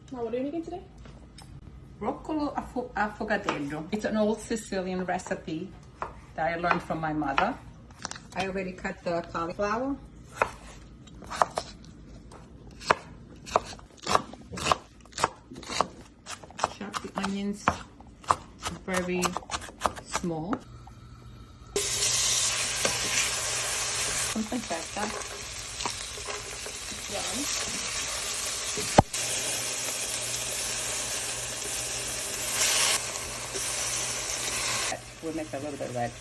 Now, what are you making today? Broccolo affogateggio. It's an old Sicilian recipe that I learned from my mother. I already cut the cauliflower. Chop the onions very small. Some pancetta. Yum. We'll make it a little bit red.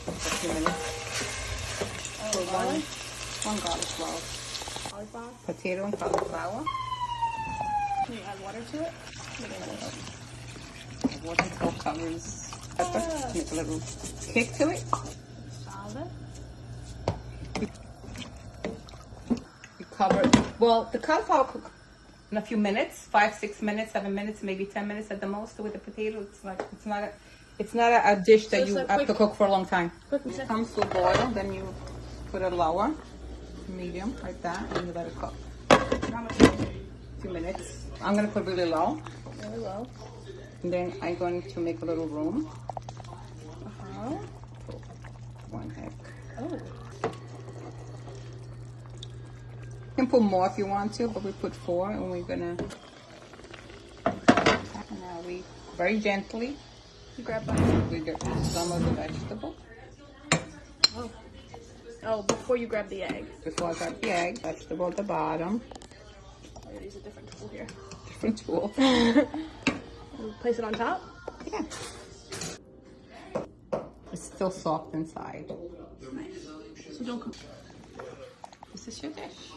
Just a few minutes. One garlic clove. Cauliflower. Potato and cauliflower. Can you add water to it? Water until it covers pepper. Make a little kick to it. Salad. You cover it. Well, the cauliflower cook in a few minutes, 5, 6 minutes, 7 minutes, maybe 10 minutes at the most. With the potato, it's not a dish that you have to cook for a long time. It comes to a boil, then you put it lower, medium, like that, and you let it cook. How much? A few minutes. I'm gonna put really low. Really low. And then I'm going to make a little room. One heck. Oh. You can put more if you want to, but we put 4, and we're gonna. Now we very gently. You grab that. We get some of the vegetable. Oh. Oh, before you grab the egg. Before I got the egg, vegetable at the bottom. I'm gonna use a different tool here. Different tool. Place it on top? Yeah. It's still soft inside. Nice. So don't cook. This is your dish.